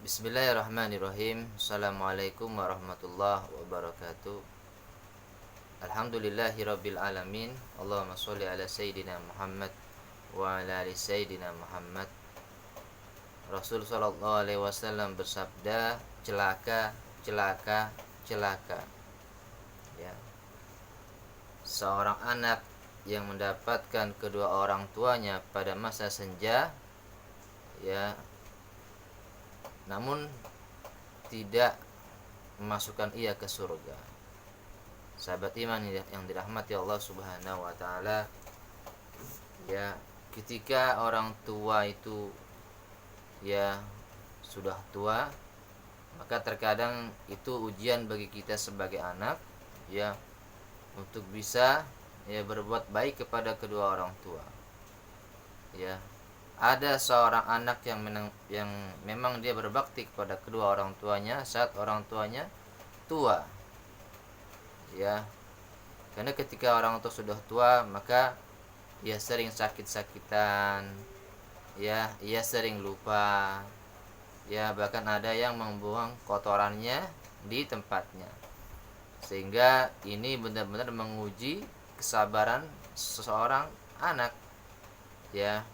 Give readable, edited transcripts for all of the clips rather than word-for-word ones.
Bismillahirrahmanirrahim. Assalamualaikum warahmatullahi wabarakatuh. Alhamdulillahirabbil alamin. Allahumma sholli ala sayyidina Muhammad wa ala ali sayyidina Muhammad. Rasul sallallahu alaihi wasallam bersabda, celaka, celaka, celaka. Ya. Seorang anak yang mendapatkan kedua orang tuanya pada masa senja, ya, namun tidak memasukkan ia ke surga. Sahabat iman yang dirahmati Allah Subhanahu wa taala, ya, ketika orang tua itu ya sudah tua, maka terkadang itu ujian bagi kita sebagai anak, ya, untuk bisa ya berbuat baik kepada kedua orang tua. Ya, ada seorang anak yang memang dia berbakti kepada kedua orang tuanya saat orang tuanya tua. Ya. Karena ketika orang tua sudah tua, maka ia sering sakit-sakitan. Ya, ia sering lupa. Ya, bahkan ada yang membuang kotorannya di tempatnya. Sehingga ini benar-benar menguji kesabaran seseorang anak. Ya.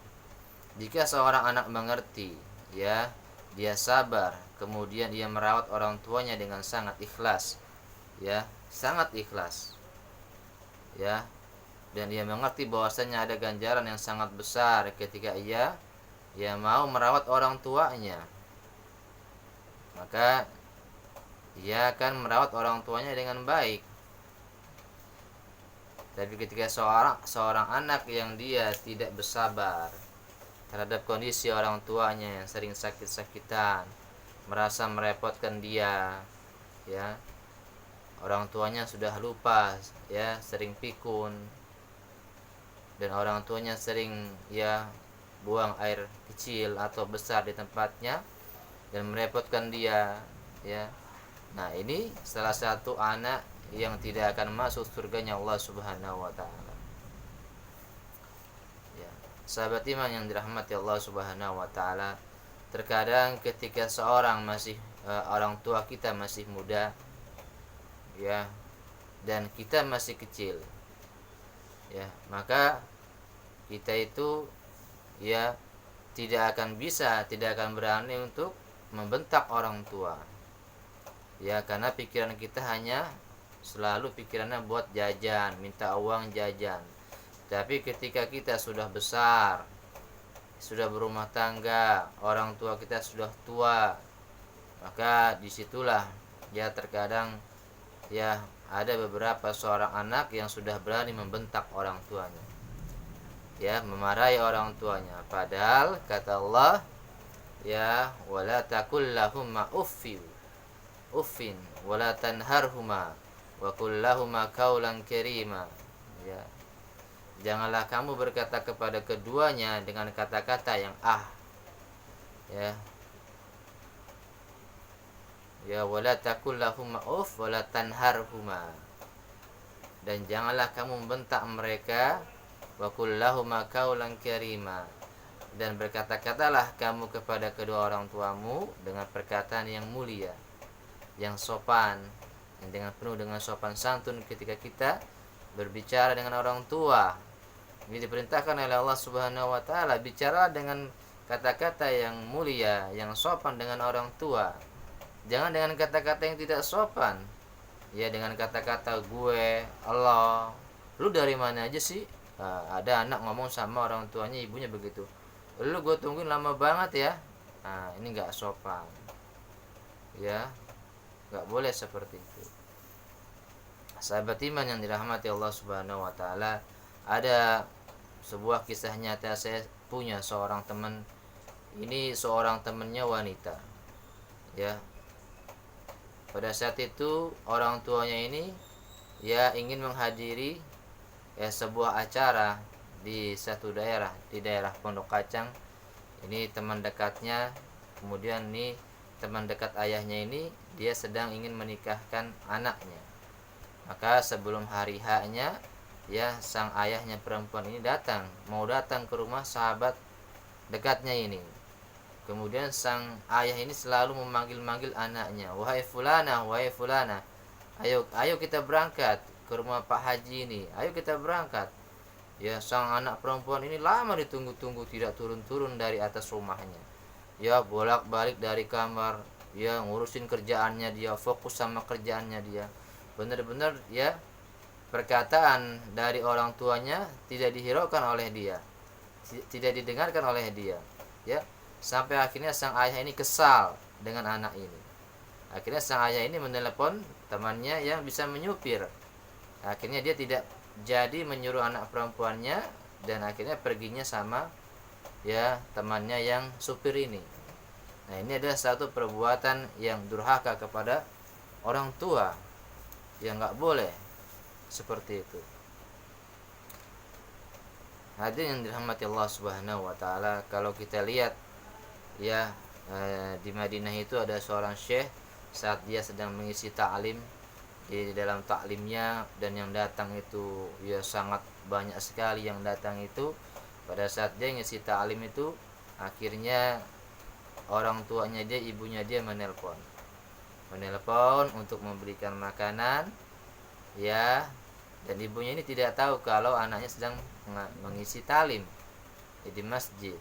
Jika seorang anak mengerti, ya, dia sabar, kemudian dia merawat orang tuanya dengan sangat ikhlas, ya, sangat ikhlas, ya, dan dia mengerti bahwasanya ada ganjaran yang sangat besar ketika ia mau merawat orang tuanya, maka ia akan merawat orang tuanya dengan baik. Tapi ketika seorang anak yang dia tidak bersabar terhadap kondisi orang tuanya yang sering sakit-sakitan, merasa merepotkan dia, ya, orang tuanya sudah lupa, ya, sering pikun, dan orang tuanya sering ya buang air kecil atau besar di tempatnya dan merepotkan dia, ya. Nah, ini salah satu anak yang tidak akan masuk surganya Allah Subhanahu wa taala. Sahabat iman yang dirahmati Allah Subhanahu wa taala, terkadang ketika seorang orang tua kita masih muda, ya, dan kita masih kecil, ya, maka kita itu ya tidak akan berani untuk membentak orang tua. Ya, karena pikiran kita hanya selalu pikirannya buat jajan, minta uang jajan. Tapi ketika kita sudah besar, sudah berumah tangga, orang tua kita sudah tua, maka disitulah ya terkadang ya ada beberapa seorang anak yang sudah berani membentak orang tuanya, ya, memarahi orang tuanya. Padahal kata Allah, ya, wala takul lahumma uffin wala tanharhuma wa qul lahumma qaulan karima. Ya, janganlah kamu berkata kepada keduanya dengan kata-kata yang ya, wala taqul lahum uff wala tanharhuma, dan janganlah kamu membentak mereka, wa qul lahum qaulan karima, dan berkata-katalah kamu kepada kedua orang tuamu dengan perkataan yang mulia, yang sopan, yang dengan sopan santun ketika kita berbicara dengan orang tua. Ini diperintahkan oleh Allah Subhanahu wa taala, bicara dengan kata-kata yang mulia, yang sopan dengan orang tua. Jangan dengan kata-kata yang tidak sopan. Ya, dengan kata-kata gue, Allah, lu dari mana aja sih? Ada anak ngomong sama orang tuanya, ibunya begitu. Lu gue tungguin lama banget ya. Nah, ini enggak sopan. Ya, enggak boleh seperti itu. Sahabat iman yang dirahmati Allah Subhanahu wa taala, ada sebuah kisah nyata. Saya punya seorang teman, ini seorang temannya wanita, ya. Pada saat itu orang tuanya ini ya ingin menghadiri ya sebuah acara di satu daerah, di daerah Pondok Kacang. Ini teman dekatnya, kemudian nih teman dekat ayahnya ini dia sedang ingin menikahkan anaknya. Maka sebelum hari H-nya, ya, sang ayahnya perempuan ini mau datang ke rumah sahabat dekatnya ini. Kemudian sang ayah ini selalu memanggil-manggil anaknya, wahai fulana, wahai fulana, ayo kita berangkat ke rumah Pak Haji ini, ayo kita berangkat. Ya, sang anak perempuan ini lama ditunggu-tunggu tidak turun-turun dari atas rumahnya. Ya, bolak-balik dari kamar, ya ngurusin kerjaannya dia, fokus sama kerjaannya dia. Benar-benar ya, perkataan dari orang tuanya tidak dihiraukan oleh dia, tidak didengarkan oleh dia. Ya, sampai akhirnya sang ayah ini kesal dengan anak ini. Akhirnya sang ayah ini menelepon temannya yang bisa menyupir. Akhirnya dia tidak jadi menyuruh anak perempuannya, dan akhirnya perginya sama ya temannya yang supir ini. Nah, ini adalah satu perbuatan yang durhaka kepada orang tua, yang nggak boleh seperti itu. Hadirin yang dirahmati Allah Subhanahu wa taala, kalau kita lihat ya, di Madinah itu ada seorang syekh, saat dia sedang mengisi ta'lim, di dalam taklimnya, dan yang datang itu ya sangat banyak sekali yang datang itu. Pada saat dia ngisi taklim itu, akhirnya orang tuanya dia, ibunya dia menelpon untuk memberikan makanan ya, dan ibunya ini tidak tahu kalau anaknya sedang mengisi taklim di masjid,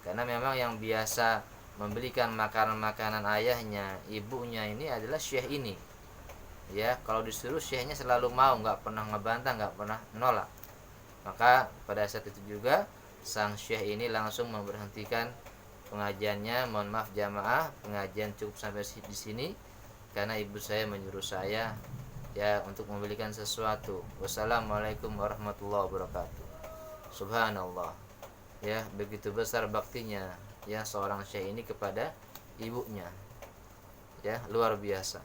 karena memang yang biasa memberikan makanan ayahnya, ibunya ini adalah syekh ini. Ya, kalau disuruh syekhnya selalu mau, nggak pernah ngebantah, nggak pernah menolak. Maka pada saat itu juga sang syekh ini langsung memberhentikan pengajiannya. Mohon maaf jamaah, pengajian cukup sampai di sini karena ibu saya menyuruh saya ya untuk membelikan sesuatu. Wassalamualaikum warahmatullahi wabarakatuh. Subhanallah. Ya, begitu besar baktinya ya seorang syekh ini kepada ibunya. Ya, luar biasa.